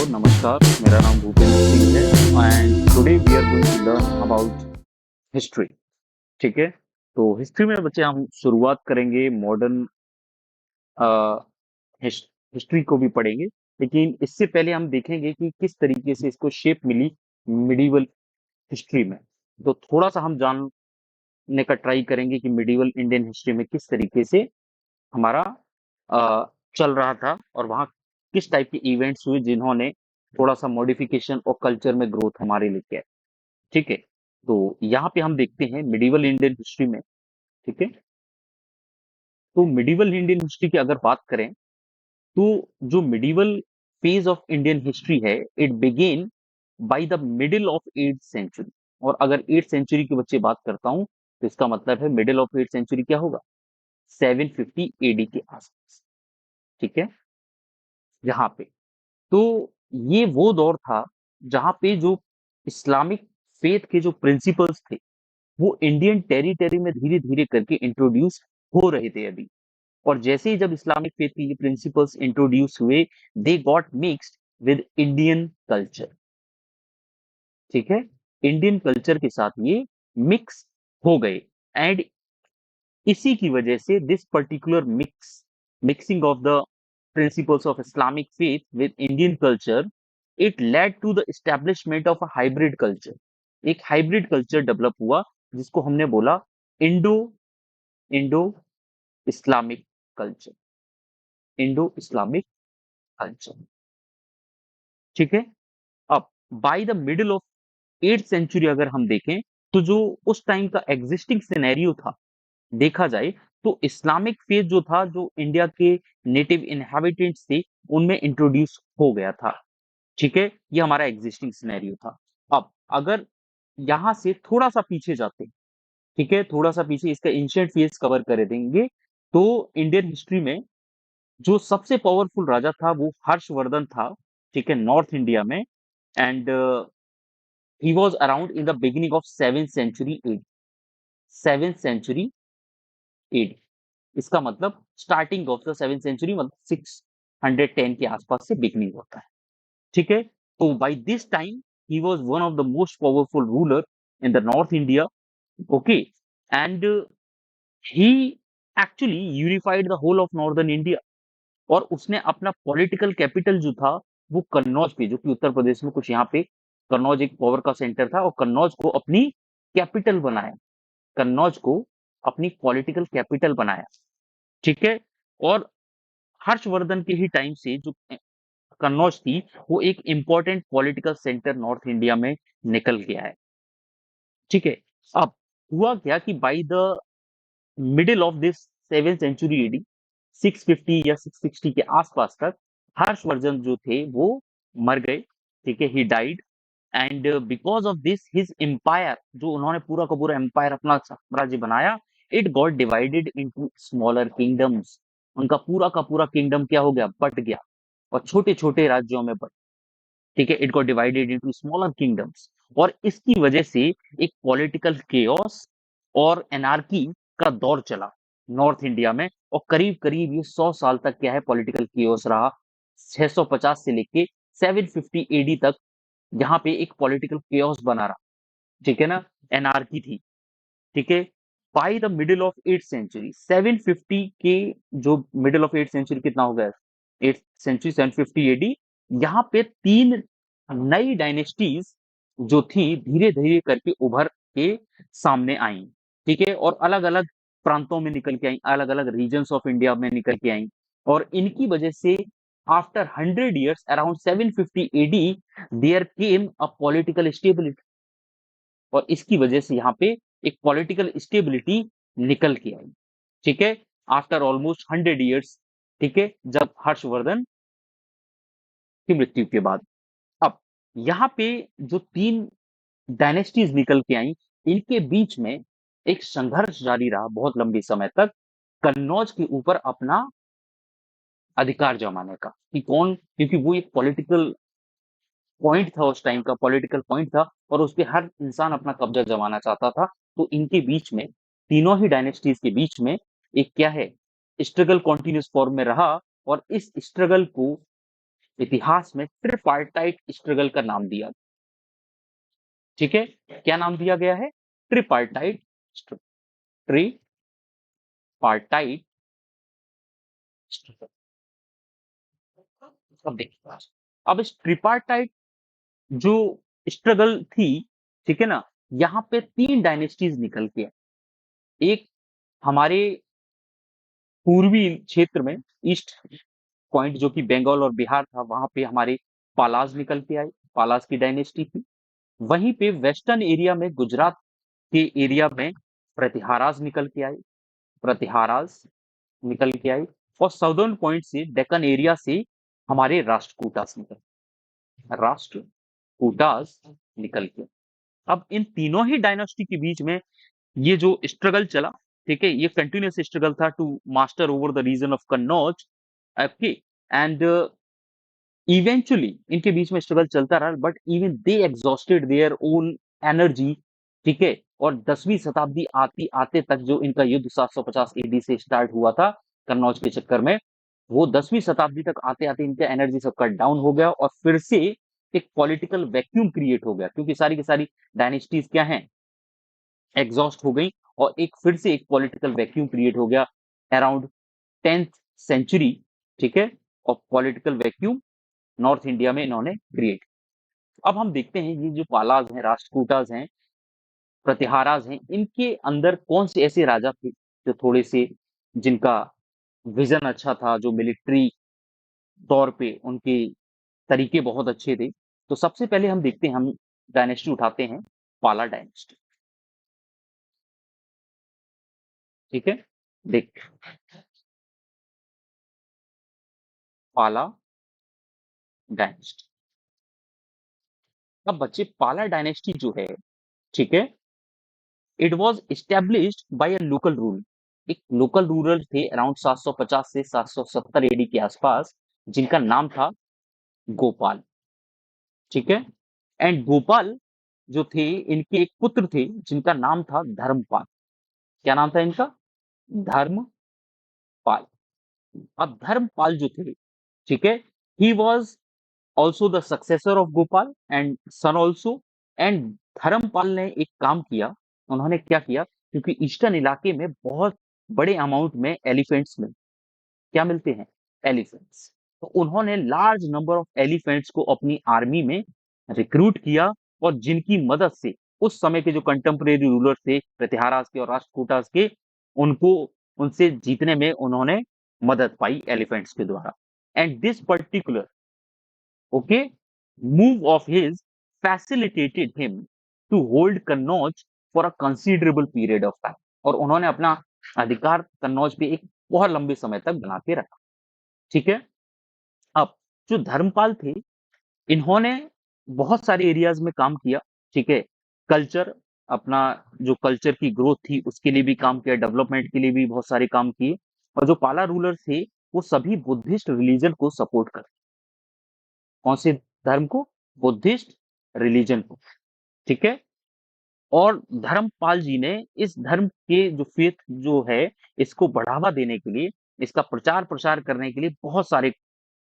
नमस्कार, मेरा नाम भूपेंद्र सिंह है and today we are going to learn about history. ठीक है? तो हिस्ट्री में बच्चे हम शुरुआत करेंगे मॉडर्न हिस हिस्ट्री को भी पढ़ेंगे, लेकिन इससे पहले हम देखेंगे कि किस तरीके से इसको शेप मिली मिडीवल हिस्ट्री में। तो थोड़ा-सा हम जानने का ट्राई करेंगे कि मिडीवल इंडियन हिस्ट्री में किस तरीके से हमारा अ, चल रहा था और वहाँ किस टाइप के इवेंट्स हुए जिन्होंने थोड़ा-सा मॉडिफिकेशन और कल्चर में ग्रोथ हमारे लेके आए। ठीक है? तो यहाँ पे हम देखते हैं मिडीवल इंडियन हिस्ट्री में। ठीक है? तो मिडीवल इंडियन हिस्ट्री की अगर बात करें, तो जो medieval phase of Indian history है, it began by the middle of 8th century. और अगर 8th सेंचुरी की बच्चे बात करता हूँ, तो इसका मतलब है मिडिल ऑफ 8th सेंचुरी क्या होगा? 750 एडी के आसपास। ठीक है? यहाँ पे। तो ये वो दौर था जहाँ पे जो इस्लामिक फेथ के जो प्रिंसिपल्स थे, वो इंडियन टेरिटरी में धीरे-धीरे करके इंट्रोड्यूस हो रहे थे अभी। और जैसे ही जब इस्लामिक फेथ के ये प्रिंसिपल्स इंट्रोड्यूस हुए, they got mixed with Indian culture. ठीक है? इंडियन कल्चर के साथ ये मिक्स हो गए एंड इसी की वजह से this particular mixing of the principles of Islamic faith with Indian culture, it led to the establishment of a hybrid culture. एक हाइब्रिड कल्चर डेवलप हुआ जिसको हमने बोला Indo Indo Islamic culture. Indo Islamic culture. ठीक है? अब by the middle of 8th century अगर हम देखें, तो जो उस टाइम का एग्जिस्टिंग सिनेरियो था, देखा जाए तो इस्लामिक फेथ जो था, जो इंडिया के नेटिव इनहैबिटेंट्स थे, उनमें इंट्रोड्यूस हो गया था। ठीक है? ये हमारा एग्जिस्टिंग सिनेरियो था। अब अगर यहाँ से थोड़ा-सा पीछे जाते हैं, ठीक है? थोड़ा-सा पीछे इसका एंशिएंट फेज कवर कर देंगे, तो इंडियन हिस्ट्री में जो सबसे पावरफुल राजा था वो हर्षवर्धन था, ठीक है? नॉर्थ इंडिया में and he was around in the beginning of 7th century AD. 7th century AD. इसका मतलब starting of the 7th century मतलब 610 के आसपास से बिगिनिंग होता है। ठीक है? तो by this time he was one of the most powerful ruler in the North India. Okay, and he actually unified the whole of northern India. और उसने अपना पॉलिटिकल कैपिटल जो था वो कन्नौज पे, जो कि उत्तर प्रदेश में कुछ यहाँ पे कन्नौज एक पावर का सेंटर था, और कन्नौज को अपनी कैपिटल बनाया। कन्नौज को अपनी पॉलिटिकल कैपिटल बनाया। ठीक है? और हर्षवर्धन के ही टाइम से जो कन्नौज थी, वो एक important political centre north India में निकल गया है। ठीक है? अब हुआ क्या कि by the middle of this 7th century AD, 650 या 660 के आसपास तक हर्षवर्धन जो थे वो मर गए। ठीक है? He died and because of this his empire, जो उन्होंने पूरा का पूरा एम्पायर अपना साम्राज्य बनाया, it got divided into smaller kingdoms. उनका पूरा का पूरा किंगडम क्या हो गया? बट गया और छोटे-छोटे राज्यों में बट। ठीक है? It got divided into smaller kingdoms. और इसकी वजह से एक पॉलिटिकल केओस और एनार्की का दौर चला नॉर्थ इंडिया में, और करीब-करीब ये 100 साल तक क्या है पॉलिटिकल केओस रहा। 650 से लेके 750 एडी तक यहाँ पे एक पॉलिटिकल केओस बना रहा। ठीक है ना? एनार्की थी। ठीक है? By the middle of 8th century 750 के, जो मिडल ऑफ 8th सेंचुरी कितना हो गया? 8th सेंचुरी 750 एडी, यहाँ पे 3 नई डायनेस्टीज जो थी धीरे-धीरे करके उभर के सामने आई। ठीक है? और अलग-अलग प्रांतों में निकल के आई, अलग-अलग रीजन्स ऑफ इंडिया में निकल के आई, और इनकी वजह से after 100 years around 750 AD there came a political stability. और इसकी वजह से यहाँ पे एक पॉलिटिकल स्टेबिलिटी निकल के आई। ठीक है? After almost 100 years. ठीक है? जब हर्षवर्धन की मृत्यु के बाद। अब यहाँ पे जो 3 डायनेस्टीज निकल के आई, इनके बीच में एक संघर्ष जारी रहा बहुत लंबे समय तक कन्नौज के ऊपर अपना अधिकार जमाने का, कि कौन, क्योंकि वो एक पॉलिटिकल पॉइंट था, उस टाइम का पॉलिटिकल पॉइंट था, और उस पे हर इंसान अपना कब्जा जमाना चाहता था। तो इनके बीच में, तीनों ही डायनेस्टीज के बीच में एक क्या है, स्ट्रगल कंटिन्यूअस फॉर्म में रहा, और इस स्ट्रगल को इतिहास में ट्रिपार्टाइट स्ट्रगल का नाम दिया। ठीक है, क्या नाम दिया गया है? ट्रिपार्टाइट ट्रिपार्टाइट स्ट्रगल। अब देखिए, अब इस ट्रिपार्टाइट जो स्ट्रगल थी, ठीक है ना, यहाँ पे 3 डायनेस्टीज निकल के आई। एक हमारे पूर्वी क्षेत्र में ईस्ट पॉइंट जो कि बंगाल और बिहार था, वहां पे हमारे पालाज निकल के आए, पालाज की डायनेस्टी थी। वहीं पे वेस्टर्न एरिया में गुजरात के एरिया में प्रतिहाराज निकल के आए, प्रतिहाराज निकल के आए। और साउदर्न पॉइंट से डेक्कन एरिया से हमारे राष्ट्रकूटास राष्ट्रकूटास निकल के। अब इन तीनों ही डायनेस्टी के बीच में ये जो स्ट्रगल चला, ठीक है, ये कंटिन्यूस स्ट्रगल था to master over the region of Kannauj. Okay, and eventually इनके बीच में स्ट्रगल चलता रहा, but even they exhausted their own energy. ठीक है, और 10वीं शताब्दी आती आते तक जो इनका युद्ध 750 एडी से स्टार्ट हुआ था कन्नौज के चक्कर में, वो 10वीं शताब्दी तक आते आते इनका एनर्जी सब कट डाउन हो गया और फिर से एक पॉलिटिकल वैक्यूम क्रिएट हो गया, क्योंकि सारी की सारी डायनेस्टीज क्या हैं, एग्जॉस्ट हो गई। और एक फिर से एक पॉलिटिकल वैक्यूम क्रिएट हो गया अराउंड 10th सेंचुरी। ठीक है, और पॉलिटिकल वैक्यूम नॉर्थ इंडिया में इन्होंने क्रिएट। अब हम देखते हैं ये जो पालाज हैं, राष्ट्रकूटाज हैं, प्रतिहाराज हैं, इनके अंदर कौन से ऐसे राजा थे जो थोड़े से, जिनका विजन अच्छा था, जो मिलिट्री तौर पे उनके तरीके बहुत अच्छे थे। तो सबसे पहले हम देखते हैं, हम डायनेस्टी उठाते हैं, पाला डायनेस्टी। ठीक है, देख, पाला डायनेस्टी। अब बच्चे, पाला डायनेस्टी जो है, ठीक है, it was established bye a local rule. एक लोकल रूलर थे अराउंड 750 से 770 एडी के आसपास, जिनका नाम था गोपाल। ठीक है, एंड गोपाल जो थे, इनके एक पुत्र थे जिनका नाम था धर्मपाल। क्या नाम था इनका? धर्मपाल। अब धर्मपाल जो थे, ठीक है, he was also the successor of Gopal and son also. And Dharmapal ने एक काम किया, उन्होंने क्या किया, क्योंकि ईस्टर्न इलाके में बहुत बड़े अमाउंट में एलिफेंट्स मिलते, क्या मिलते हैं? एलिफेंट्स। तो उन्होंने लार्ज नंबर ऑफ एलिफेंट्स को अपनी आर्मी में रिक्रूट किया, और जिनकी मदद से उस समय के जो कंटेम्परेरी रूलर थे प्रतिहारास के और राष्ट्रकूटास के, उनको उनसे जीतने में उन्होंने मदद पाई एलिफेंट्स के द्वारा। And this particular, okay, move of his facilitated him to hold Kannauj for a considerable period of time। और उन्होंने अपना अधिकार कन्नौज पे एक बहुत लंबे समय तक बना के रखा। ठीक है, अब जो धर्मपाल थे, इन्होंने बहुत सारे एरियाज में काम किया। ठीक है, कल्चर, अपना जो कल्चर की ग्रोथ थी उसके लिए भी काम किया, डेवलपमेंट के लिए भी बहुत सारे काम किए। और जो पाला रूलर थे, वो सभी बुद्धिस्ट रिलीजन को सपोर्ट करते। कौन से धर्म को? बुद्धिस्ट रिलीजन को। ठीक है, और धर्मपाल जी ने इस धर्म के जो फेथ जो है, इसको बढ़ावा देने के लिए, इसका प्रचार प्रसार करने के लिए बहुत सारे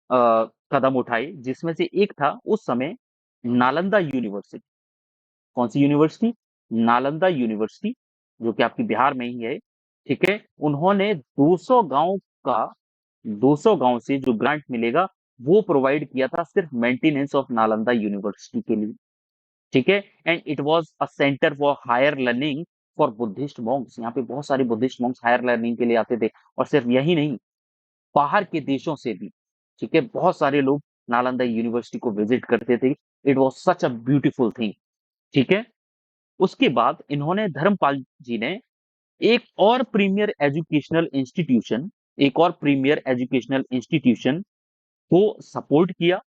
कदम उठाए, जिसमें से एक था उस समय नालंदा यूनिवर्सिटी। कौन सी यूनिवर्सिटी? नालंदा यूनिवर्सिटी, जो कि आपकी बिहार में ही है। ठीक है, उन्होंने 200 गांव का, 200 गांव से जो ग्रांट मिलेगा वो प्रोवाइड किया था सिर्फ मेंटेनेंस ऑफ नालंदा यूनिवर्सिटी के लिए। ठीक है, and it was a centre for higher learning for Buddhist monks. यहाँ पे बहुत सारे बुद्धिस्ट मॉन्क्स हायर लर्निंग के लिए आते थे, और सिर्फ यही नहीं, बाहर के देशों से भी, ठीक है, बहुत सारे लोग नालंदा यूनिवर्सिटी को विजिट करते थे। It was such a beautiful thing. ठीक है, उसके बाद इन्होंने, धर्मपाल जी ने, एक और प्रीमियर एजुकेशनल इंस्टीट्यूशन, एक और प्रीमियर एजुकेशनल इंस्टीट्यूशन को सपोर्ट किया,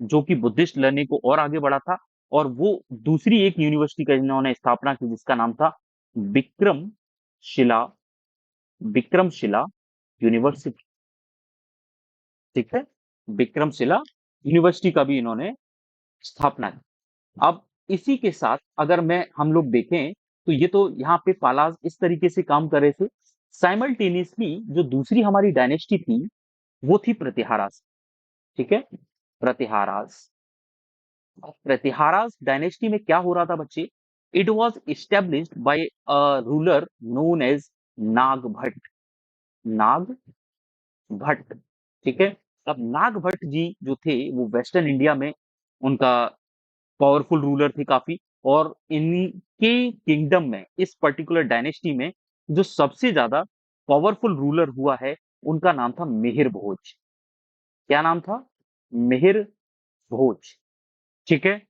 जो कि बुद्धिस्ट लर्निंग को और आगे बढ़ा था। और वो दूसरी एक यूनिवर्सिटी का इन्होंने स्थापना की, जिसका नाम था विक्रमशिला, विक्रमशिला यूनिवर्सिटी। ठीक है, विक्रमशिला यूनिवर्सिटी का भी इन्होंने स्थापना की। अब इसी के साथ अगर मैं हम लोग देखें, तो ये तो यहाँ पे पालाज इस तरीके से काम कर रहे थे। साइमल्टेनियसली जो दूसरी हमारी डायनेस्टी थी, वो थी प्रतिहारास। ठीक है, प्रतिहारास। प्रतिहारास डायनेस्टी में क्या हो रहा था बच्चे? It was established by a ruler known as Nagabhatta. Naga Bhatta, ठीक है। अब नाग भट्ट जी जो थे वो वेस्टर्न इंडिया में उनका पावरफुल रूलर थे काफी। और इनके किंगडम में, इस पर्टिकुलर डायनेस्टी में जो सबसे ज्यादा पावरफुल रूलर हुआ है उनका नाम था मिहिर भोज। क्या नाम था? मिहिर भोज, ठीक है।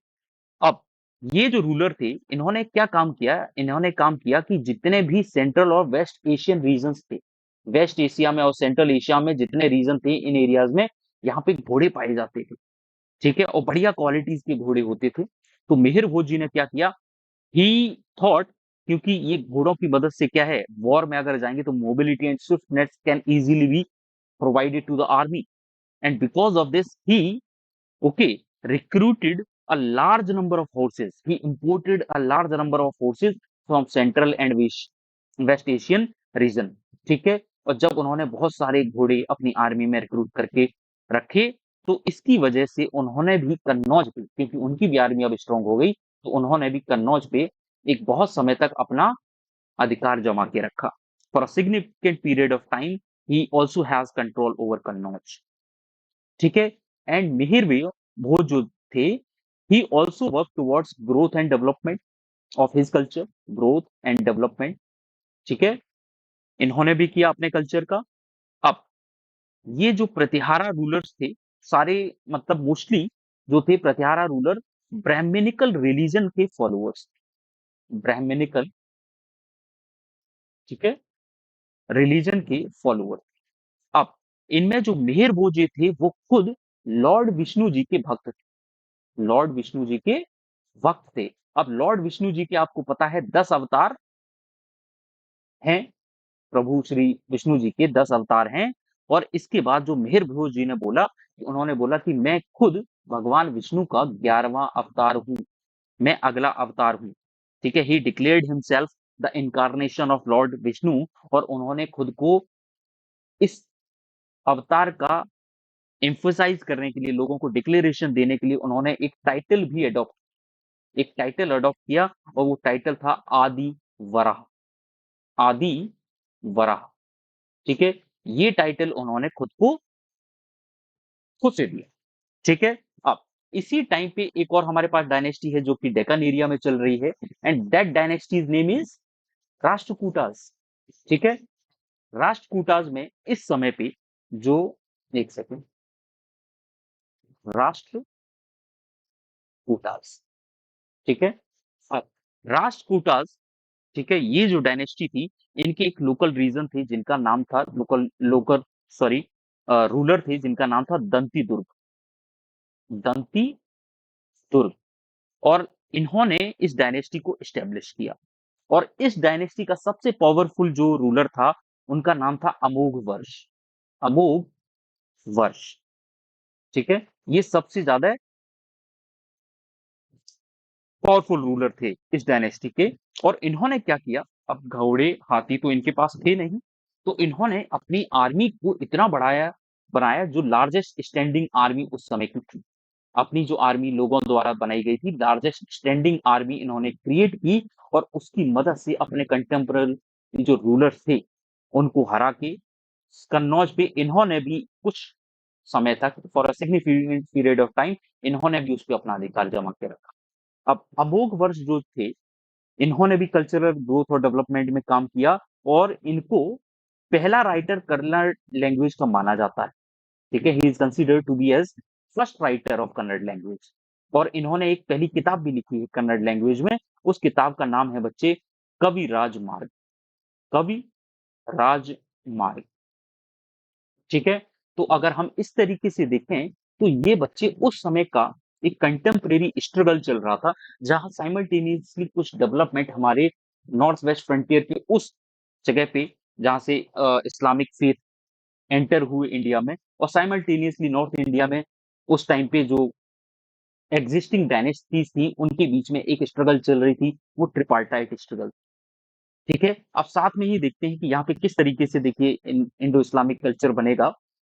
अब ये जो रूलर थे इन्होंने क्या काम किया? इन्होंने काम किया कि जितने भी सेंट्रल और वेस्ट एशियन रीजन्स थे, वेस्ट एशिया में और सेंट्रल एशिया में जितने रीजन थे इन एरियाज में, यहाँ पे घोड़े पाए जाते थे, ठीक है, और बढ़िया क्वालिटीज के घोड़े होते थे। तो मिहिर भोज जी ने क्या किया? ही थॉट, क्योंकि ये घोड़ों की मदद से क्या है, वॉर में अगर जाएंगे तो mobility and swiftness can easily be provided to the army. And because of this he, okay, recruited a large number of horses. He imported a large number of horses from central and west Asian region, ठीक है। और जब उन्होंने बहुत सारे घोड़े अपनी army में रिक्रूट करके रखे, तो इसकी वजह से उन्होंने भी कन्नौज पे, क्योंकि उनकी भी आर्मी अब स्ट्रांग हो गई, तो उन्होंने भी कन्नौज पे एक बहुत समय तक अपना अधिकार जमा के रखा। For a significant period of time he also has control over Kannauj, ठीक है। एंड मिहिर भोज जो थे, he also work towards growth and development of his culture, growth and development, ठीक है। इन्होंने भी किया अपने कल्चर का। अब ये जो प्रतिहारा रूलर्स थे सारे, मतलब मोस्टली जो थे प्रतिहारा रूलर, ब्राह्मणिकल रिलीजन के फॉलोअर्स, ब्राह्मणिकल, ठीक है, रिलीजन के फॉलोअर। अब इनमें जो मिहिर भोज जी थे वो खुद लॉर्ड विष्णु जी के भक्त थे, लॉर्ड विष्णु जी के भक्त थे। अब लॉर्ड विष्णु जी के आपको पता है 10 अवतार हैं, प्रभु श्री विष्णु जी के 10 अवतार हैं। और इसके बाद जो मिहिर भोज जी ने बोला, उन्होंने बोला कि मैं खुद भगवान विष्णु का 11वां अवतार हूं, मैं अगला अवतार हूं, ठीक है। ही declared himself the incarnation of Lord Vishnu. और उन्होंने खुद को इस अवतार का एम्फोसाइज करने के लिए, लोगों को डिक्लेरेशन देने के लिए उन्होंने एक टाइटल अडॉप्ट किया, और वो टाइटल था आदि वराह। आदि वराह, ठीक है। ये टाइटल उन्होंने खुद से दिया, ठीक है। अब इसी टाइम पे एक और हमारे पास डायनेस्टी है जो कि डेक्कन एरिया में चल रही है, and that dynasties name is Rashtrakutas, ठीक है। राष्ट्रकूटास में इस समय पे जो, एक सेकंड, राष्ट्रकूटास, ठीक है। अब राष्ट्रकूटास, ठीक है, ये जो डायनेस्टी थी, इनके एक लोकल रीजन थे जिनका नाम था, लोकल लोकल सॉरी रूलर थे जिनका नाम था दंती दुर्ग, दंती दुर्ग। और इन्होंने इस डायनेस्टी को एस्टेब्लिश किया। और इस डायनेस्टी का सबसे पावरफुल जो रूलर था उनका नाम था अमोघ वर्ष, अमोघ वर्ष, ठीक है। ये सबसे ज्यादा पावरफुल रूलर थे इस डायनेस्टी के। और इन्होंने क्या किया? अब घोड़े हाथी तो इनके पास थे नहीं, तो इन्होंने अपनी आर्मी को इतना बढ़ाया बनाया, जो लार्जेस्ट स्टैंडिंग आर्मी उस समय की थी। अपनी जो आर्मी लोगों द्वारा बनाई गई थी, लार्जेस्ट स्टैंडिंग आर्मी इन्होंने क्रिएट की, और उसकी मदद से अपने कंटेम्पररी जो रूलर्स थे उनको हरा के कन्नौज पे इन्होंने भी कुछ समय तक, for a significant period of time, इन्होंने भी उस पर अपना अधिकार जमा के रखा। अब अमोघ वर्ष जो थे, इन्होंने भी कल्चरल ग्रोथ और डेवलपमेंट में काम किया, और इनको पहला राइटर कन्नड़ लैंग्वेज का माना जाता है, ठीक है। He is considered to be as first writer of Kannada language. और इन्होंने एक पहली किताब भी लिखी है कन्नड़ लैंग्वेज में, उस किताब का नाम है बच्चे कवि राजमार्ग, कवि राजमार्ग, ठीक है। तो अगर हम इस तरीके से देखें तो ये बच्चे उस समय का एक कंटेम्परेरी स्ट्रगल चल रहा था, जहां साइमल्टेनियसली कुछ डेवलपमेंट हमारे नॉर्थ वेस्ट फ्रंटियर के उस जगह पे, जहां से इस्लामिक फेथ एंटर हुए इंडिया में, और साइमल्टेनियसली नॉर्थ इंडिया में उस टाइम पे जो एग्जिस्टिंग डायनेस्टीज थी उनके बीच में एक स्ट्रगल चल रही थी, वो ट्रिपार्टाइट स्ट्रगल, ठीक है। अब साथ में ही देखते हैं कि यहाँ पे किस तरीके से, देखिए, इंडो इस्लामिक कल्चर बनेगा।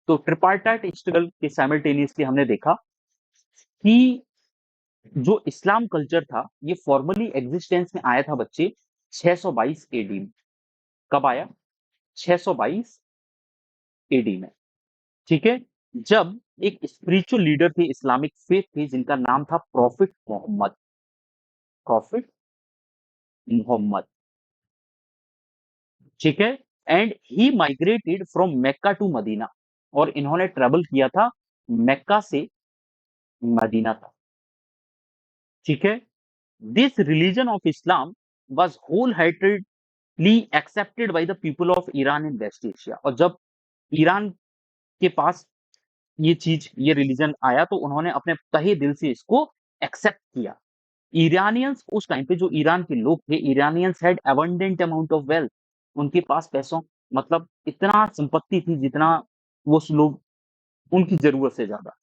तो ट्रिपार्टाइट स्ट्रगल के साइमल्टेनियसली हमने देखा कि जो इस्लाम कल्चर था ये फॉर्मली एग्जिस्टेंस में आया था बच्चे 622 एडी में। कब आया? 622 एडी में। ठीक है, जब एक स्पिरिचुअल लीडर थे, इस्लामिक फेथ थे, जिनका नाम था प्रॉफिट मोहम्मद। प्रॉफिट मोहम्मद, ठीक है। And he migrated from Mecca to Medina, और इन्होंने ट्रेवल किया था मक्का से मदीना तक। ठीक है, this religion of Islam was wholeheartedly accepted by the people of Iran in West Asia. और जब ईरान के पास ये चीज, ये रिलीजन आया, तो उन्होंने अपने तहे दिल से इसको एक्सेप्ट किया। ईरानियंस उस टाइम पे, जो ईरान के लोग थे, Iranians had abundant amount of wealth. उनके पास पैसों, मतलब इतना संपत्ति थी जितना वो लोग, उनकी जरूरत से ज्यादा।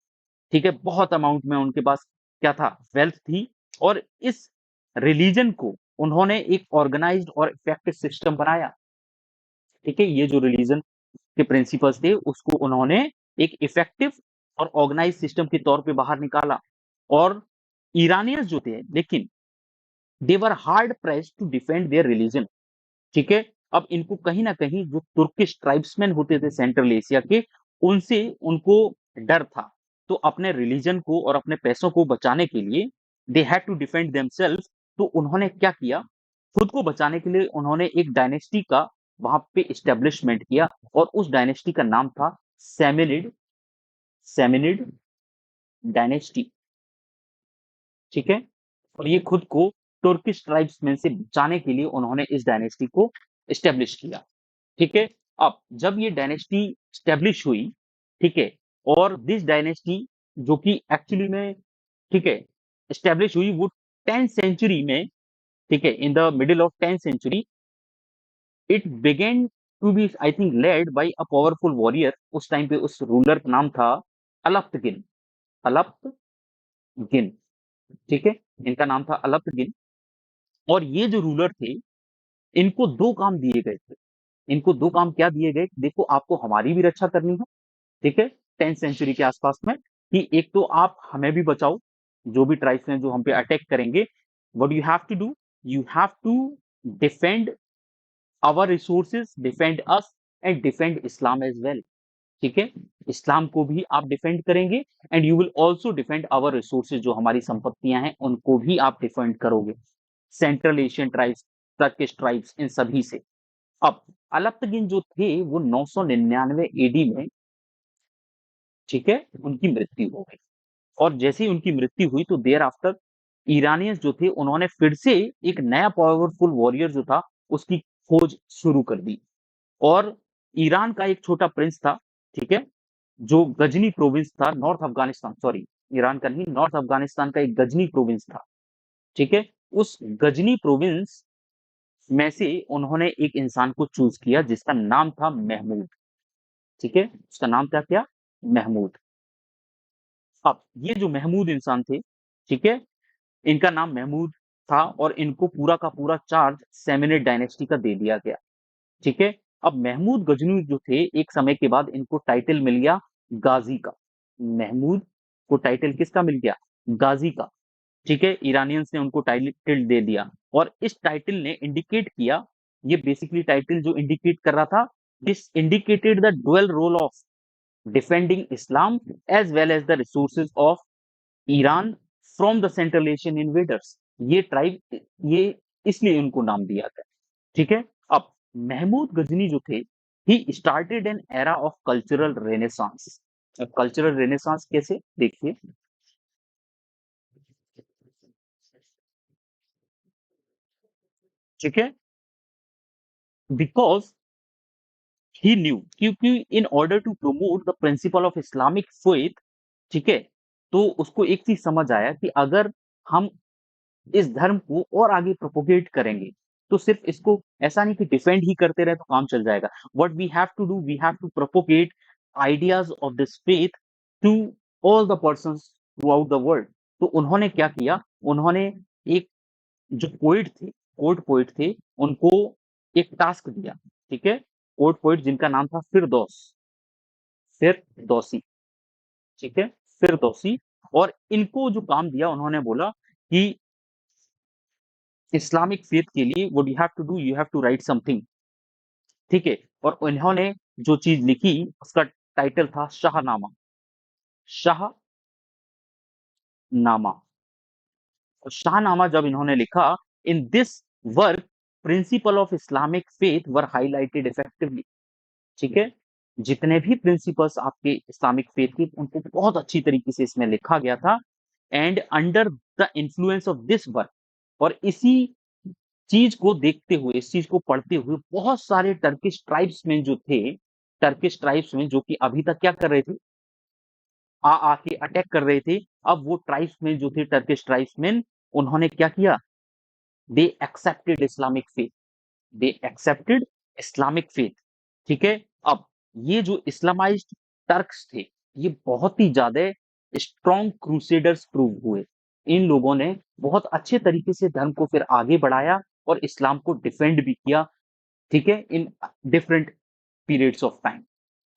ठीक है, बहुत अमाउंट में उनके पास क्या था, वेल्थ थी। और इस रिलीजन को उन्होंने एक ऑर्गेनाइज्ड और इफेक्टिव सिस्टम बनाया। ठीक है, ये जो रिलीजन के प्रिंसिपल्स थे उसको उन्होंने एक इफेक्टिव और ऑर्गेनाइज सिस्टम के तौर पे बाहर निकाला। और ईरानियंस जो थे, लेकिन they were hard pressed to defend their religion. ठीक है, अब इनको कहीं ना कहीं जो तुर्किश ट्राइब्समैन होते थे सेंट्रल एशिया के, उनसे उनको डर था। तो अपने रिलीजन को और अपने पैसों को बचाने के लिए they had to defend themselves. तो उन्होंने क्या किया, खुद को बचाने के लिए उन्होंने एक डायनेस्टी का वहां पे इस्टेब्लिशमेंट किया, और उस डायनेस्टी का नाम था सैमिनिड, सैमिनिड डायनेस्टी। ठीक है, और ये खुद को तुर्किश ट्राइब्समैन से बचाने के लिए उन्होंने इस डायनेस्टी को इस्टेब्लिश किया। ठीक है, अब जब ये डायनेस्टी स्टेब्लिश हुई, ठीक है, और दिस डायनेस्टी जो कि एक्चुअली में, ठीक है, स्टेब्लिश हुई वो 10th सेंचुरी में। ठीक है, in the middle of 10th century it began to be, I think, led by a powerful warrior. उस टाइम पे उस रूलर का नाम था अलप्तगिन, अलप्तगिन। ठीक है, इनका नाम था अलप्तगिन। और ये जो रूलर थे, इनको दो काम दिए गए थे। इनको दो काम क्या दिए गए, देखो आपको हमारी भी रक्षा करनी है, ठीक है, 10th सेंचुरी के आसपास में, कि एक तो आप हमें भी बचाओ, जो भी ट्राइब्स हैं जो हम पे अटैक करेंगे, what you have to do, you have to defend our resources, defend us, and defend Islam as well. ठीक है, इस्लाम को भी आप डिफेंड करेंगे, and you will also defend our resources, जो हमारी संपत्तियां हैं उनको भी आप डिफेंड करोगे, Central Asian tribes, Turkish tribes, इन सभी से। अब अलप्तगिन जो थे वो 999 एडी में, ठीक है, उनकी मृत्यु हो गई। और जैसे ही उनकी मृत्यु हुई, तो देयर आफ्टर ईरानियंस जो थे उन्होंने फिर से एक नया पावरफुल वॉरियर जो था उसकी खोज शुरू कर दी। और ईरान का एक छोटा प्रिंस था, ठीक है, जो गजनी प्रोविंस था, नॉर्थ अफगानिस्तान, सॉरी, ईरान का नहीं, नॉर्थ अफगानिस्तान का एक गजनी प्रोविंस था। ठीक है, उस गजनी प्रोविंस में से उन्होंने एक इंसान को चूज किया जिसका नाम था महमूद। ठीक है, उसका नाम क्या किया, महमूद। अब ये जो महमूद इंसान थे, ठीक है, इनका नाम महमूद था, और इनको पूरा का पूरा चार्ज सेमिनिड डायनेस्टी का दे दिया गया। ठीक है, अब महमूद गजनी जो थे, एक समय के बाद इनको टाइटल मिल गया गाजी का। महमूद को टाइटल किसका मिल गया, गाजी का। ठीक है, ईरानियंस ने उनको टाइटल दे दिया, और इस टाइटल ने इंडिकेट किया, ये बेसिकली टाइटल जो इंडिकेट कर रहा था, this indicated the dual role of defending Islam as well as the resources of Iran from the Central Asian invaders. ये ट्राइब, ये इसलिए उनको नाम दिया गया। ठीक है, अब महमूद गजनी जो थे, he started an era of cultural renaissance. Cultural renaissance कैसे, देखिए, ठीक है, बिकॉज ही न्यू, क्योंकि in order to promote the principle of Islamic faith, ठीक है, तो उसको एक चीज समझ आया कि अगर हम इस धर्म को और आगे प्रोपोगेट करेंगे, तो सिर्फ इसको ऐसा नहीं कि डिफेंड ही करते रहे तो काम चल जाएगा। What we have to do, we have to propagate ideas of this faith to all the persons throughout the world. तो उन्होंने क्या किया, उन्होंने एक, जो पोइट थे, कोर्ट पोइट थे, उनको एक टास्क दिया। ठीक है, कोर्ट पोइट जिनका नाम था फिरदौस, फिरदौसी। ठीक है, फिरदौसी, और इनको जो काम दिया उन्होंने बोला कि इस्लामिक फेथ के लिए what you have to do, you have to write something. ठीक है, और उन्होंने जो चीज लिखी उसका टाइटल था शाहनामा। शाहनामा। और शाहनामा जब इन्होंने लिखा, in this work principal of Islamic faith were highlighted effectively. ठीक है, जितने भी प्रिंसिपल्स आपके इस्लामिक फेथ के उनको बहुत अच्छी तरीके से इसमें लिखा गया था। And under the influence of this work, और इसी चीज को देखते हुए, इस चीज को पढ़ते हुए बहुत सारे टर्किश ट्राइब्समैन जो थे, टर्किश ट्राइब्समैन जो कि अभी तक क्या कर रहे थे, आके अटैक कर रहे थे, अब वो ट्राइब्समैन जो थे, टर्किश ट्राइब्समैन, उन्होंने क्या किया, they accepted Islamic faith. They accepted Islamic faith. ठीक है, अब ये जो इस्लामाइज्ड टर्क्स थे, ये बहुत ही ज्यादा स्ट्रॉन्ग क्रूसेडर्स प्रूव हुए। इन लोगों ने बहुत अच्छे तरीके से धर्म को फिर आगे बढ़ाया और इस्लाम को डिफेंड भी किया। ठीक है, in different periods of time.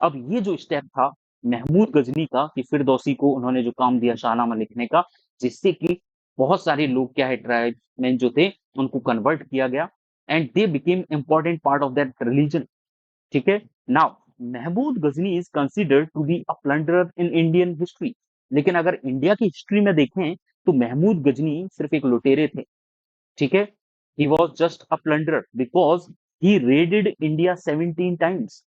अब ये जो स्टेप था महमूद गजनी का, कि फिरदौसी को उन्होंने जो काम दिया शाहनामा लिखने का, जिससे कि बहुत सारे लोग क्या है, ट्राइब्समैन जो थे, उनको कन्वर्ट किया गया and they became important part of that religion. ठीक है, now Mahmud Ghazni is considered to be a plunderer in Indian history. लेकिन अगर इंडिया की हिस्ट्री में देखें तो महमूद गजनी सिर्फ एक लुटेरे थे। ठीक है, he was just a plunderer because he raided India 17 times.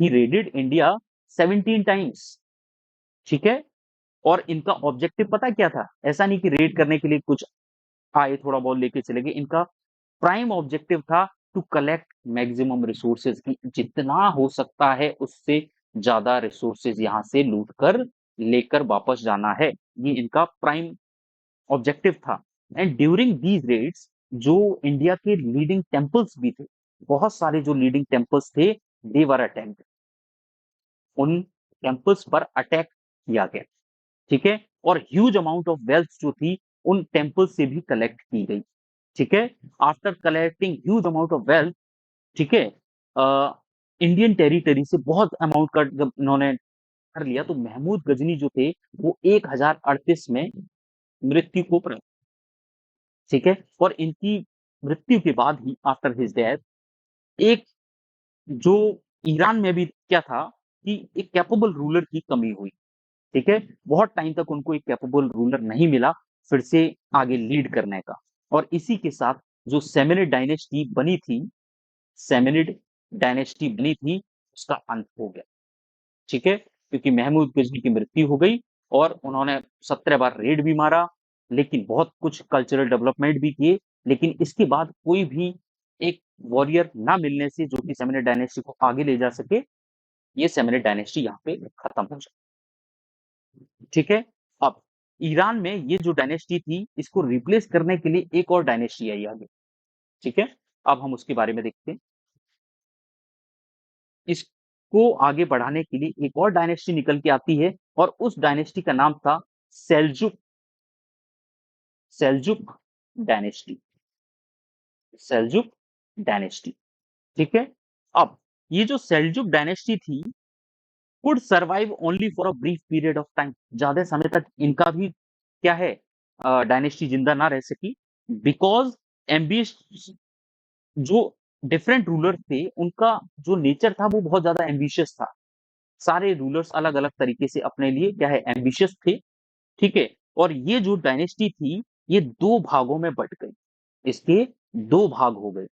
He raided India 17 times. ठीक है, और इनका ऑब्जेक्टिव पता क्या था, ऐसा नहीं कि रेड करने के लिए कुछ आए थोड़ा बहुत लेके चले गए, इनका प्राइम ऑब्जेक्टिव था टू कलेक्ट मैक्सिमम रिसोर्सेज, की जितना हो सकता है उससे ज्यादा रिसोर्सेज यहां से लूट कर लेकर वापस जाना है, ये इनका प्राइम ऑब्जेक्टिव था। एंड ड्यूरिंग दीज रेड्स जो इंडिया के लीडिंग टेम्पल्स भी थे, बहुत सारे जो लीडिंग टेम्पल्स थे, दे वर अटैक्ड। उन टेम्पल्स पर अटैक किया गया। ठीक है, और ह्यूज अमाउंट ऑफ वेल्थ जो थी उन टेम्पल्स से भी कलेक्ट की गई। ठीक है, after collecting huge amount of wealth, ठीक है, इंडियन टेरिटरी से बहुत अमाउंट का जब इन्होंने कर लिया, तो महमूद गजनी जो थे वो 1038 में मृत्यु को प्राप्त। ठीक है, और इनकी मृत्यु के बाद ही आफ्टर हिज डेथ, एक जो ईरान में भी क्या था कि एक कैपेबल रूलर की कमी हुई। ठीक है, बहुत टाइम तक उनको एक कैपेबल रूलर नहीं मिला फिर से आगे लीड करने का, और इसी के साथ जो सेमेनिड डायनेस्टी बनी थी, सेमेनिड डायनेस्टी बनी थी, उसका अंत हो गया। ठीक है, क्योंकि महमूद गजनी की मृत्यु हो गई और उन्होंने 17 बार रेड भी मारा, लेकिन बहुत कुछ कल्चरल डेवलपमेंट भी किए, लेकिन इसके बाद कोई भी एक वॉरियर ना मिलने से जो कि सेमेनिड डायनेस्टी को आगे ले जा सके, ये सेमेनिड डायनेस्टी यहाँ पे खत्म हो जाए। ठीक है, अब ईरान में ये जो डायनेस्टी थी, इसको रिप्लेस करने के लिए एक और डायनेस्टी आई आगे। ठीक है, अब हम उसके बारे में देखते हैं। इसको आगे बढ़ाने के लिए एक और डायनेस्टी निकल के आती है, और उस डायनेस्टी का नाम था Seljuk. Seljuk dynasty. Seljuk dynasty. ठीक है, अब ये जो सेल्जुक डायनेस्टी थी, could survive only for a brief period of time. ज्यादा समय तक इनका भी क्या है, डायनेस्टी जिंदा ना रह सकी, बिकॉज एम्बिश जो डिफरेंट रूलर थे, उनका जो नेचर था वो बहुत ज्यादा एम्बिशियस था। सारे रूलर्स अलग अलग तरीके से अपने लिए क्या है, एम्बिशियस थे। ठीक है, और ये जो डायनेस्टी थी, ये दो भागों में बट गई। इसके दो भाग हो गए।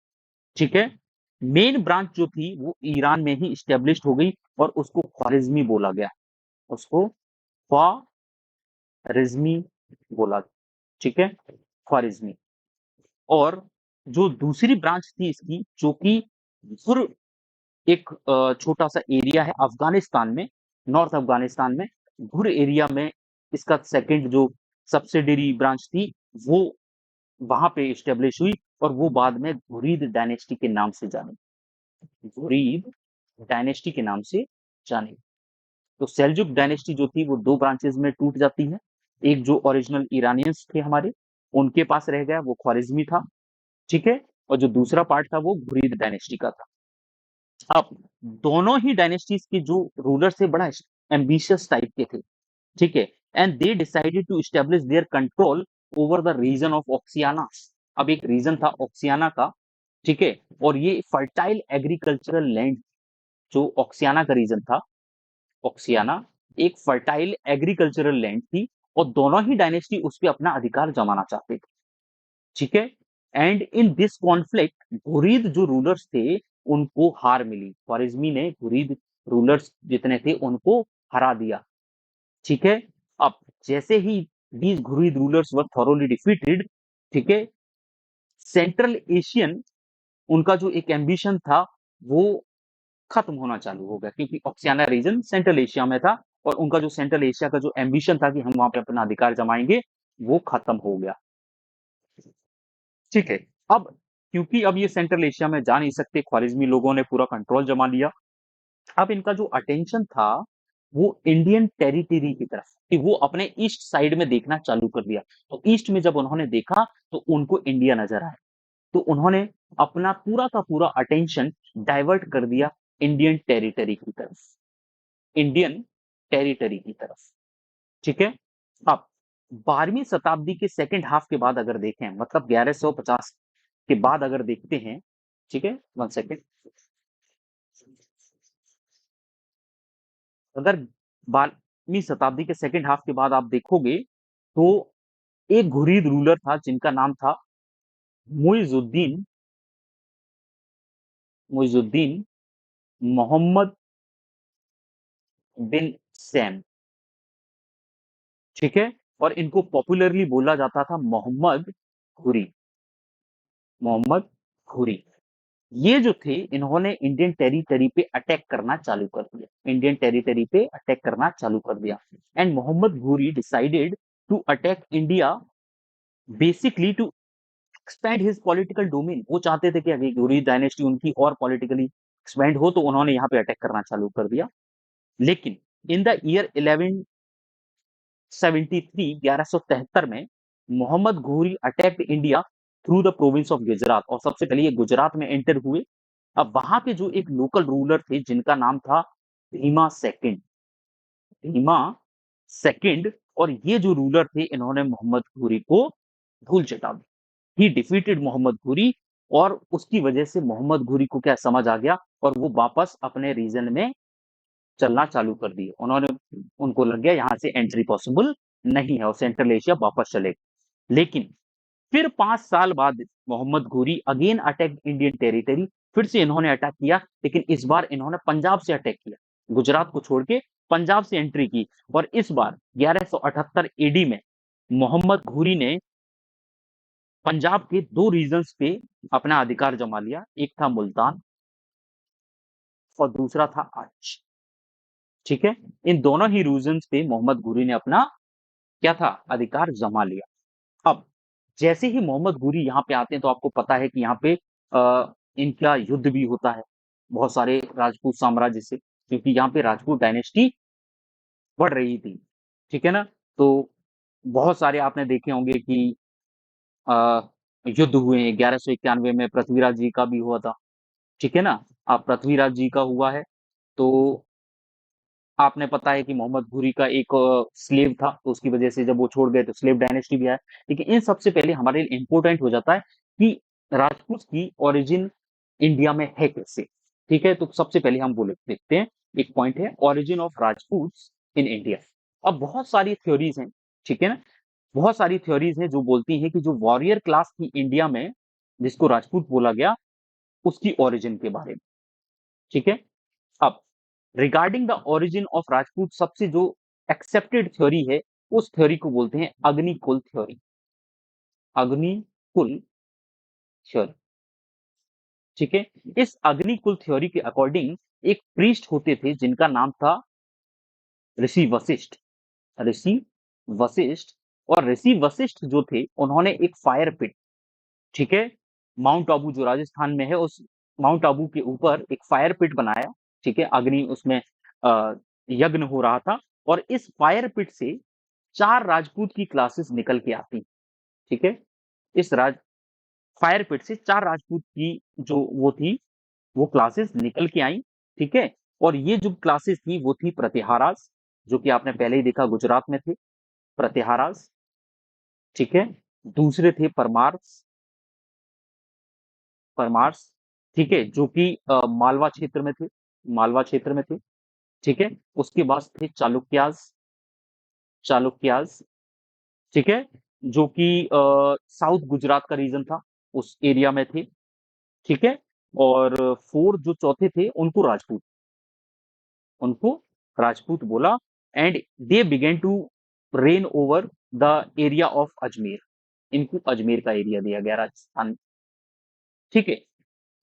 ठीक है, मेन ब्रांच जो थी वो ईरान में ही स्टेब्लिश हो गई, और उसको ख्वारिज्मी बोला गया। उसको ख्वारिज्मी बोला। ठीक है, ख्वारिज्मी। और जो दूसरी ब्रांच थी इसकी, जो कि घुर, एक छोटा सा एरिया है अफगानिस्तान में, नॉर्थ अफगानिस्तान में, घुर एरिया में इसका सेकंड जो सब्सिडरी ब्रांच थी, वो वहां पे स्टेब्लिश हुई, और वो बाद में घुरीद डायनेस्टी के नाम से जानी। घुरीद डायनेस्टी के नाम से जानी। तो सेल्जुक डायनेस्टी जो थी वो दो ब्रांचेस में टूट जाती है। एक जो ओरिजिनल ईरानियंस थे हमारे, उनके पास रह गया, वो ख्वारिज्मी था। ठीक है, और जो दूसरा पार्ट था वो घुरीद डायनेस्टी का था। अब दोनों ही डायनेस्टीज के जो रूलर थे बड़ा एम्बिशियस टाइप के थे। ठीक है, and they decided to establish their control over the region of Oxiana. अब एक रीजन था ऑक्सियाना का, ठीक है, और ये फर्टाइल एग्रीकल्चरल लैंड, जो ऑक्सियाना का रीजन था, ऑक्सियाना एक फर्टाइल एग्रीकल्चरल लैंड थी, और दोनों ही डायनेस्टी उस पर अपना अधिकार जमाना चाहते थे, ठीक है। And in this conflict Ghurid जो रूलर्स थे उनको हार मिली, ख्वारिज्मी ने घुरीद रूलर्स जितने थे उनको हरा दिया, ठीक है। अब जैसे ही these Ghurid rulers were thoroughly defeated, ठीक है, सेंट्रल एशियन उनका जो एक एम्बिशन था वो खत्म होना चालू हो गया, क्योंकि ऑक्सियाना रीजन सेंट्रल एशिया में था, और उनका जो सेंट्रल एशिया का जो एम्बिशन था कि हम वहां पे अपना अधिकार जमाएंगे, वो खत्म हो गया, ठीक है। अब क्योंकि अब ये सेंट्रल एशिया में जा नहीं सकते, ख्वारिज्मी लोगों ने पूरा कंट्रोल जमा लिया। अब इनका जो अटेंशन था वो इंडियन टेरिटरी की तरफ, कि वो अपने ईस्ट साइड में देखना चालू कर दिया। तो ईस्ट में जब उन्होंने देखा तो उनको इंडिया नजर आया, तो उन्होंने अपना पूरा का पूरा अटेंशन डाइवर्ट कर दिया इंडियन टेरिटरी की तरफ, इंडियन टेरिटरी की तरफ, ठीक है। अब 12वीं शताब्दी के सेकंड हाफ के बाद अगर देखें, मतलब 1150 के बाद अगर देखते हैं, ठीक है, 1 सेकेंड, अगर 12वीं शताब्दी के सेकंड हाफ के बाद आप देखोगे तो एक घुरीद रूलर था जिनका नाम था मुइजुद्दीन, मुइजुद्दीन मोहम्मद बिन सैम, ठीक है, और इनको पॉपुलरली बोला जाता था मोहम्मद घुरी, मोहम्मद घुरी। ये जो थे इन्होंने इंडियन टेरिटरी पे अटैक करना चालू कर दिया, इंडियन टेरिटरी पे अटैक करना चालू कर दिया। And Mohammad Ghuri decided to attack India, basically to expand his political domain. वो चाहते थे कि अगर घुरी डायनेस्टी उनकी और पॉलिटिकली एक्सपैंड हो, तो उन्होंने यहाँ पे अटैक करना चालू कर दिया। लेकिन इन द ईयर 1173, 1173 में मोहम्मद घोरी attacked India through the province of Gujarat, और सबसे पहले ये गुजरात में एंटर हुए। अब वहां पे जो एक लोकल रूलर थे जिनका नाम था भीमा सेकंड, भीमा सेकंड, और ये जो रूलर थे इन्होंने मोहम्मद घोरी को धूल चटा दी, ही डिफीटेड मोहम्मद घोरी, और उसकी वजह से मोहम्मद घोरी को क्या समझ आ गया, और वो वापस अपने रीजन में चलना चालू कर दिए। उन्होंने, उनको लग गया यहाँ से एंट्री पॉसिबल नहीं है और सेंट्रल एशिया वापस चले। लेकिन फिर 5 साल बाद मोहम्मद घोरी अगेन अटैक इंडियन टेरिटरी, फिर से इन्होंने अटैक किया, लेकिन इस बार इन्होंने पंजाब से अटैक किया, गुजरात को छोड़ के पंजाब से एंट्री की। और इस बार 1178 एडी में मोहम्मद घोरी ने पंजाब के 2 रीजन्स पे अपना अधिकार जमा लिया, एक था मुल्तान और दूसरा था आच, ठीक है। इन दोनों ही रीजन्स पे मोहम्मद घोरी ने अपना क्या था, अधिकार जमा लिया। अब जैसे ही मोहम्मद घोरी यहाँ पे आते हैं तो आपको पता है कि यहाँ पे इनका युद्ध भी होता है बहुत सारे राजपूत साम्राज्य से, क्योंकि यहाँ पे राजपूत डायनेस्टी बढ़ रही थी, ठीक है ना। तो बहुत सारे आपने देखे होंगे कि अ, युद्ध हुए हैं। 1191 में पृथ्वीराज जी का भी हुआ था, ठीक है ना। अब पृथ्वीराज जी का हुआ है, तो आपने पता है कि मोहम्मद घुरी का एक स्लेव था, तो उसकी वजह से जब वो छोड़ गए तो स्लेव डायनेस्टी भी आया। लेकिन इन सबसे पहले हमारे लिए इंपॉर्टेंट हो जाता है कि राजपूत की ओरिजिन इंडिया में है कैसे, ठीक है। तो सबसे पहले हम बोले देखते हैं, एक पॉइंट है origin of Rajput in India. अब बहुत सारी थ्योरीज हैं, ठीक है ना, बहुत सारी थ्योरीज हैं जो बोलती हैं कि जो वॉरियर क्लास थी इंडिया में, जिसको राजपूत बोला गया, उसकी ओरिजिन के बारे में, ठीक है। अब regarding the origin of Rajput सबसे जो एक्सेप्टेड थ्योरी है, उस थ्योरी को बोलते हैं अग्निकुल थ्योरी, अग्निकुल थ्योरी, ठीक है। इस अग्निकुल थ्योरी के अकॉर्डिंग एक प्रीस्ट होते थे जिनका नाम था ऋषि वशिष्ठ, ऋषि वशिष्ठ। और ऋषि वशिष्ठ जो थे उन्होंने एक फायर पिट, ठीक है, माउंट आबू जो राजस्थान में है, उस माउंट आबू के ऊपर एक फायर पिट बनाया, ठीक है। अग्नि उसमें यज्ञ हो रहा था, और इस फायर पिट से 4 राजपूत की क्लासेस निकल के आती, ठीक है। इस राज फायर पिट से 4 राजपूत की जो वो थी, वो क्लासेस निकल के आई, ठीक है। और ये जो क्लासेस थी वो थी प्रतिहारास, जो कि आपने पहले ही देखा गुजरात में थे, प्रत्याहारास, ठीक है। दूसरे थे परमार्स, परमार्स, ठीक है, जो कि मालवा क्षेत्र में थे, मालवा क्षेत्र में थे, ठीक है। उसके बाद थे चालुक्यास, चालुक्यास, ठीक है, जो कि साउथ गुजरात का रीजन था, उस एरिया में थे, ठीक है। और फोर्थ जो चौथे थे उनको राजपूत, उनको राजपूत बोला। And they began to reign over the area of Ajmer, इनको अजमेर का एरिया दिया गया, राजस्थान, ठीक है।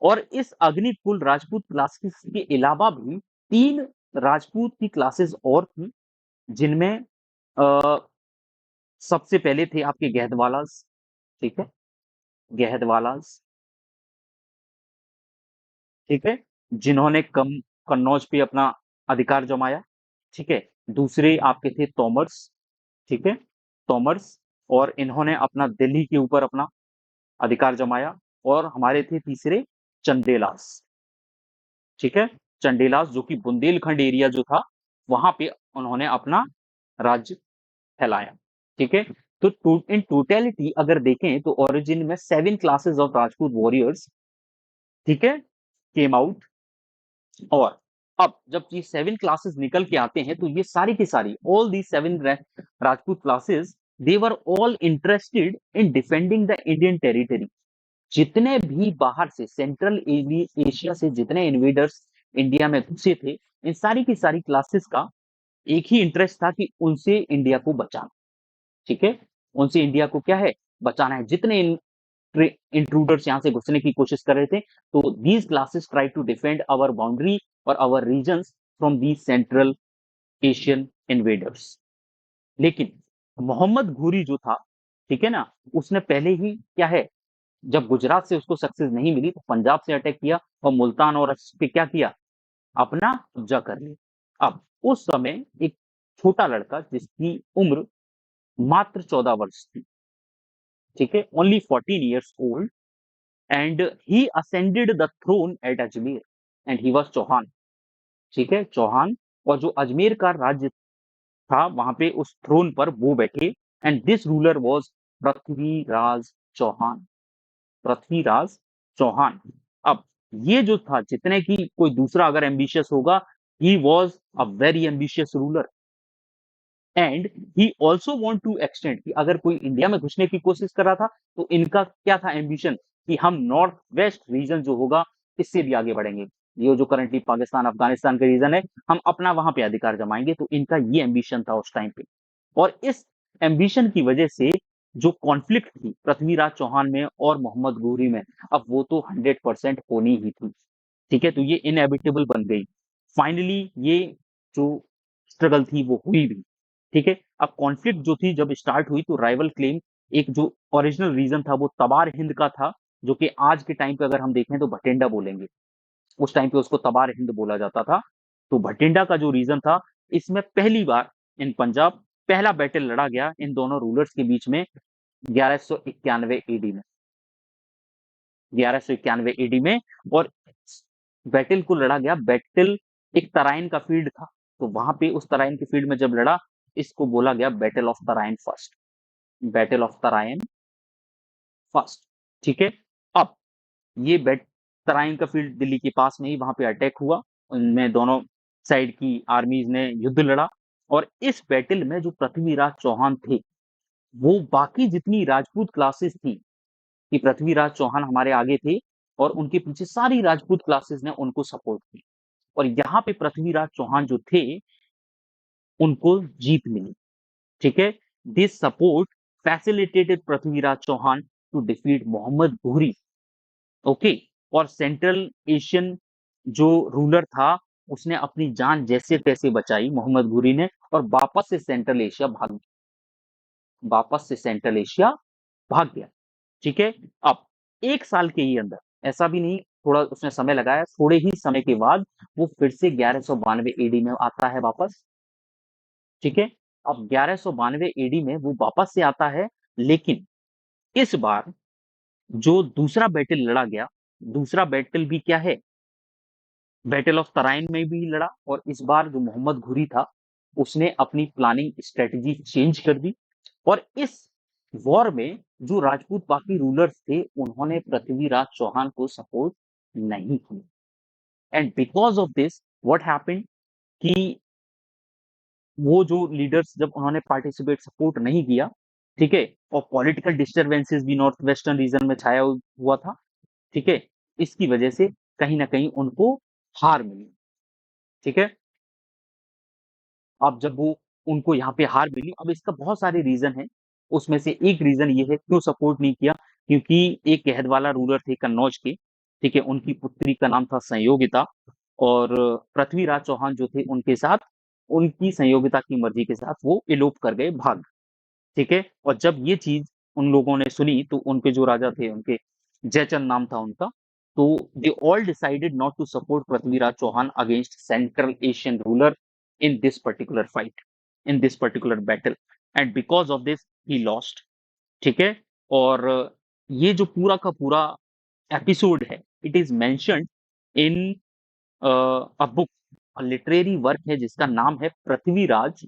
और इस अग्निकुल राजपूत क्लासेस के अलावा भी तीन राजपूत की क्लासेस और थी, जिनमें अ, सबसे पहले थे आपके गहदवालास, ठीक है, गहदवालास, ठीक है, जिन्होंने कम कन्नौज पे अपना अधिकार जमाया, ठीक है। दूसरे आपके थे तोमर्स, ठीक है, तोमर्स, और इन्होंने अपना दिल्ली के ऊपर अपना अधिकार जमाया। और हमारे थे तीसरे चंदेलास, ठीक है, चंदेलास, जो कि बुंदेलखंड एरिया जो था वहां पे उन्होंने अपना राज्य फैलाया, ठीक है। तो इन टोटेलिटी अगर देखें तो ओरिजिन में 7 क्लासेस ऑफ राजपूत वॉरियर्स, ठीक है, केम आउट। और अब जब ये 7 क्लासेस निकल के आते हैं तो ये सारी की सारी all the 7 Rajput classes, they were all interested in defending the Indian territory. जितने भी बाहर से सेंट्रल एशिया से जितने इन्वेडर्स इंडिया में घुसे थे, इन सारी की सारी क्लासेस का एक ही इंटरेस्ट था कि उनसे इंडिया को बचाना, ठीक है, उनसे इंडिया को क्या है, बचाना है। जितने इंट्रूडर्स यहाँ से घुसने की कोशिश कर रहे थे, तो these classes try to defend our boundary और our regions from these Central Asian invaders. लेकिन मोहम्मद घूरी जो था, ठीक है ना, उसने पहले ही क्या है, जब गुजरात से उसको सक्सेस नहीं मिली तो पंजाब से अटैक किया और मुल्तान और पे क्या किया, अपना कब्जा कर लिया। अब उस समय एक छोटा लड़का जिसकी उम्र मात्र 14 वर्ष थी, ठीक है, only 14 years old, and he ascended the throne at Ajmer, and he was Chauhan, ठीक है, चौहान। और जो अजमेर का राज्य था वहां पे उस थ्रोन पर वो बैठे, and this ruler was Prithviraj Chauhan, Prithviraj Chauhan. अब ये जो था, जितने की कोई दूसरा अगर एम्बिशियस होगा, he was a very ambitious ruler, and he also want to extend, कि अगर कोई इंडिया में घुसने की कोशिश कर रहा था तो इनका क्या था एम्बिशन, कि हम नॉर्थ वेस्ट रीजन जो होगा इससे भी आगे बढ़ेंगे, ये जो करंटली पाकिस्तान अफगानिस्तान का रीजन है, हम अपना वहां पे अधिकार जमाएंगे। तो इनका ये एम्बिशन था उस टाइम पे। और इस एम्बिशन की वजह से जो कॉन्फ्लिक्ट थी पृथ्वीराज चौहान में और मोहम्मद घोरी में, अब वो तो 100% होनी ही थी, ठीक है। तो ये इनएविटेबल बन गई। फाइनली ये जो स्ट्रगल थी वो हुई भी, ठीक है। अब कॉन्फ्लिक्ट जो थी जब स्टार्ट हुई तो राइवल क्लेम, एक जो ओरिजिनल रीजन था वो तबार हिंद का था, जो कि आज के टाइम पे अगर हम देखें तो भटिंडा बोलेंगे, उस टाइम पे उसको तबार हिंद बोला जाता था। तो भटिंडा का जो रीजन था, इसमें पहली बार इन पंजाब पहला बैटल लड़ा गया इन दोनों रूलर्स के बीच में 1191 एडी में, 1191 एडी में। और बैटल को लड़ा गया, बैटल एक तराइन का फील्ड था, तो वहां पे उस तराइन के फील्ड में जब लड़ा, इसको बोला गया battle of Tarain first, battle of Tarain first, ठीक है। अब ये तराइन का फील्ड दिल्ली के पास में ही, वहां पे अटैक हुआ, उनमें दोनों साइड की आर्मीज ने युद्ध लड़ा। और इस बैटल में जो पृथ्वीराज चौहान थे, वो बाकी जितनी राजपूत क्लासेस थी, कि पृथ्वीराज चौहान हमारे आगे थे और उनके पीछे सारी राजपूत क्लासेस ने उनको सपोर्ट की, और यहाँ पे पृथ्वीराज चौहान जो थे उनको जीत मिली, ठीक है। This support facilitated Prithviraj Chauhan to defeat Mohammad Ghori, okay. और सेंट्रल एशियन जो रूलर था, उसने अपनी जान जैसे तैसे बचाई मोहम्मद घोरी ने, और वापस से सेंट्रल एशिया भाग, वापस से सेंट्रल एशिया भाग गया, ठीक है। अब 1 साल के ही अंदर, ऐसा भी नहीं थोड़ा उसने समय लगाया, थोड़े ही समय के बाद वो फिर से 1192 एडी में आता है वापस, ठीक है। अब 1192 एडी में वो वापस से आता है, लेकिन इस बार जो दूसरा बैटल लड़ा गया, दूसरा बैटल भी क्या है, बैटल ऑफ तराइन में भी लड़ा। और इस बार जो मोहम्मद घुरी था, उसने अपनी प्लानिंग स्ट्रेटजी चेंज कर दी, और इस वॉर में जो राजपूत बाकी रूलर्स थे, उन्होंने पृथ्वीराज चौहान को सपोर्ट नहीं किया। And because of this what happened कि वो जो लीडर्स जब उन्होंने पार्टिसिपेट सपोर्ट नहीं किया, ठीक है, और पॉलिटिकल डिस्टरबेंसेस भी नॉर्थ वेस्टर्न रीजन में छाया हुआ था, ठीक है, इसकी वजह से कहीं ना कहीं उनको हार मिली, ठीक है। अब जब वो उनको यहाँ पे हार मिली, अब इसका बहुत सारे रीजन है। उसमें से एक रीजन ये है क्यों सपोर्ट नहीं किया, क्योंकि एक गहद वाला रूलर थे कन्नौज के, ठीक है, उनकी पुत्री का नाम था संयोगिता, और पृथ्वीराज चौहान जो थे उनके साथ, उनकी संयोगिता की मर्जी के साथ वो इलोप कर गए, भाग, ठीक है। और जब ये चीज उन लोगों ने सुनी तो उनके जो राजा थे, उनके जयचंद नाम था उनका, तो they all decided not to support Prithviraj Chauhan against Central Asian ruler in this particular fight, in this particular battle, and because of this he lost, ठीक है। और ये जो पूरा का पूरा एपिसोड है, it is mentioned in a book, literary work है जिसका नाम है पृथ्वीराज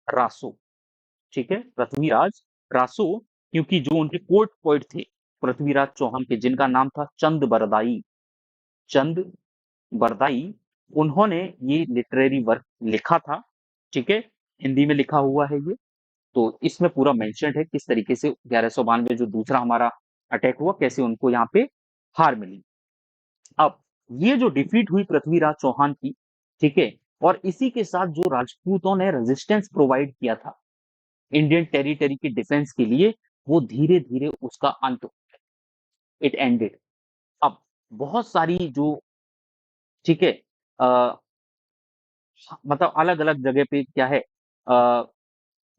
रासो, ठीक है, पृथ्वीराज रासो। क्योंकि जो उनके कोर्ट पोइट थे पृथ्वीराज चौहान के, जिनका नाम था चंद बरदाई, चंद बरदाई, उन्होंने ये लिटरेरी वर्क लिखा था, ठीक है, हिंदी में लिखा हुआ है ये। तो इसमें पूरा मेंशन्ड है किस तरीके से 1192 जो दूसरा हमारा अटैक हुआ, कैसे उनको यहाँ पे हार मिली। अब ये जो डिफीट हुई पृथ्वीराज चौहान की, ठीक है, और इसी के साथ जो राजपूतों ने रेजिस्टेंस प्रोवाइड किया था इंडियन टेरिटरी की डिफेंस के लिए, वो धीरे धीरे उसका अंत, इट एंडेड। अब बहुत सारी जो, ठीक है, अ, मतलब अलग अलग जगह पे क्या है,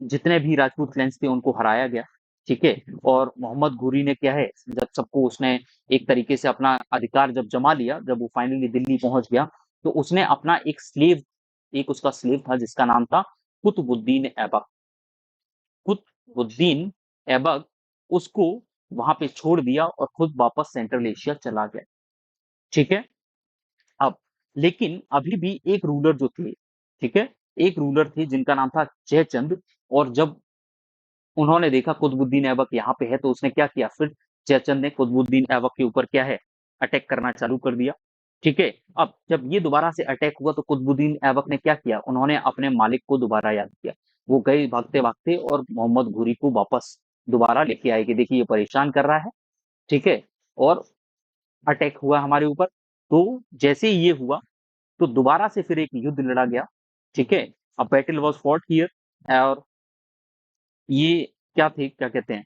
जितने भी राजपूत क्लैंस थे उनको हराया गया, ठीक है। और मोहम्मद घुरी ने क्या है, जब सबको उसने एक तरीके से अपना अधिकार जब जमा लिया, जब वो फाइनली दिल्ली पहुंच गया, तो उसने अपना एक स्लेव, एक उसका स्लेव था जिसका नाम था कुतुबुद्दीन ऐबक, कुतुबुद्दीन ऐबक, उसको वहां पे छोड़ दिया और खुद वापस सेंट्रल एशिया चला गया, ठीक है। अब लेकिन अभी भी एक रूलर जो थे, ठीक है, एक रूलर थे जिनका नाम था जयचंद, और जब उन्होंने देखा कुतुबुद्दीन ऐबक यहाँ पे है, तो उसने क्या किया, फिर जयचंद ने कुतुबुद्दीन ऐबक के ऊपर क्या है, अटैक करना चालू कर दिया, ठीक है। अब जब ये दोबारा से अटैक हुआ तो कुतुबुद्दीन ऐबक ने क्या किया, उन्होंने अपने मालिक को दोबारा याद किया, वो गए भागते भागते और मोहम्मद घुरी को वापस दोबारा लेके आए कि देखिए ये परेशान कर रहा है, ठीक है, और अटैक हुआ हमारे ऊपर। तो जैसे ही ये हुआ, तो दोबारा से फिर एक युद्ध लड़ा गया, ठीक है। A battle was fought here, और ये क्या थे, क्या कहते हैं,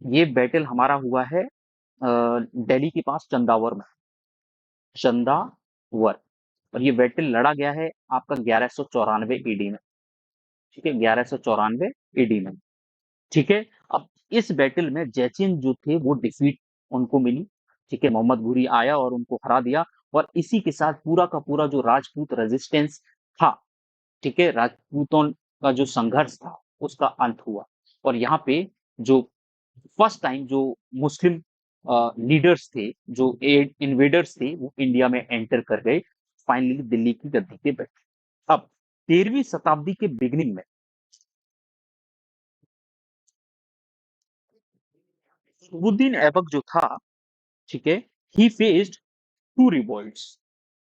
ये बैटल हमारा हुआ है दिल्ली के पास चंदावर में, चंदावर। और ये बैटल लड़ा गया है आपका 1194 ईडी में, ठीक है, 1194 ईडी में, ठीक है। अब इस बैटल में जैचिन जो थे वो डिफीट उनको मिली, ठीक है, मोहम्मद घुरी आया और उनको हरा दिया, और इसी के साथ पूरा का पूरा जो राजपूत रेजिस्टेंस था, ठीक है, राजपूतों का जो संघर्ष था उसका अंत हुआ। और यहाँ पे जो फर्स्ट टाइम जो मुस्लिम लीडर्स थे, जो इन्वेडर्स थे, वो इंडिया में एंटर कर गए, फाइनली दिल्ली की गद्दी पे बैठे। अब 13वीं शताब्दी के बिगिनिंग में कुतुबुद्दीन ऐबक जो था, ठीक है, ही फेस्ड टू रिवॉल्ट्स।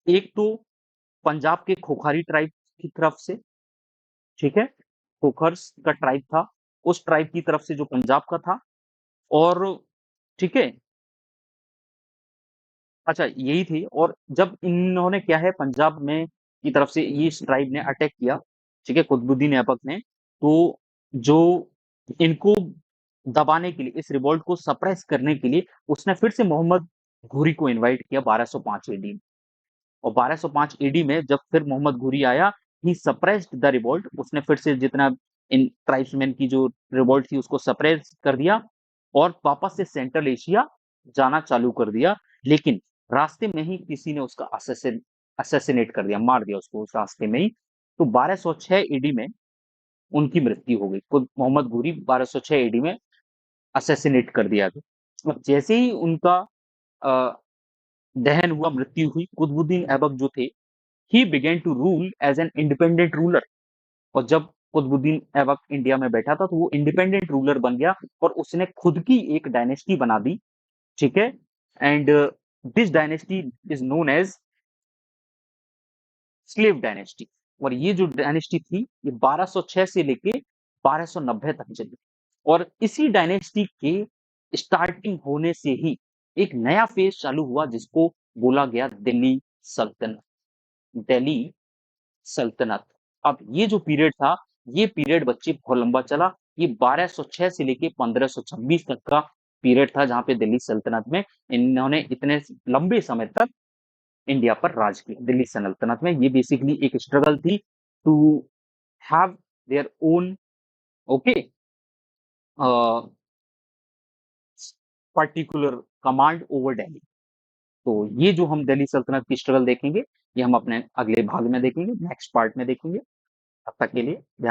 एक तो पंजाब के खोखारी ट्राइब की तरफ से, ठीक है, खोखर्स का ट्राइब था, उस ट्राइब की तरफ से जो पंजाब का था, और ठीक है, अच्छा यही थी। और जब इन्होंने क्या है पंजाब में की तरफ से ये इस ट्राइब ने अटैक किया, ठीक है, कुतुबुद्दीन ऐबक ने, तो जो इनको दबाने के लिए, इस रिवोल्ट को सप्रेस करने के लिए, उसने फिर से मोहम्मद घुरी को इनवाइट किया 1205 एडी में। और 1205 एडी में जब फिर मोहम्मद घुरी आया, ही सप्रेस्ड द रिवोल्ट, उसने फिर से जितना इन ट्राइब्समैन की जो रिवोल्ट थी उसको सप्रेस कर दिया, और वापस से सेंट्रल एशिया जाना चालू कर दिया। लेकिन रास्ते में ही किसी ने उसका असैसिनेट कर दिया, मार दिया उसको उस रास्ते में ही। तो 1206 एडी में उनकी मृत्यु हो गई, खुद मोहम्मद घुरी 1206 एडी में असैसिनेट कर दिया गया। अब जैसे ही उनका अ, दहन हुआ, मृत्यु हुई, कुतुबुद्दीन ऐबक जो थे, he began to rule as an independent ruler. और जब कुतुबुद्दीन ऐबक इंडिया में बैठा था तो वो इंडिपेंडेंट रूलर बन गया और उसने खुद की एक डायनेस्टी बना दी। ठीक है। And this dynasty is known as slave dynasty. और ये जो डायनेस्टी थी ये 1206 से लेके 1290 तक चली। और इसी डायनेस्टी के स्टार्टिंग होने से ही एक नया फेज चालू हुआ जिसको बोला गया दिल्ली सल्तनत। दिल्ली सल्तनत। अब ये जो पीरियड था, ये पीरियड बच्चे बहुत लंबा चला। ये 1206 से लेके 1526 तक का पीरियड था जहां पे दिल्ली सल्तनत में इन्होंने इतने लंबे समय तक इंडिया पर राज किया। दिल्ली सल्तनत में ये बेसिकली एक स्ट्रगल थी to have their own, okay, particular command over Delhi. तो ये जो हम दिल्ली सल्तनत की स्ट्रगल देखेंगे, ये हम अपने अगले भाग में देखेंगे, नेक्स्ट पार्ट में देखेंगे। तब तक के लिए ध्यान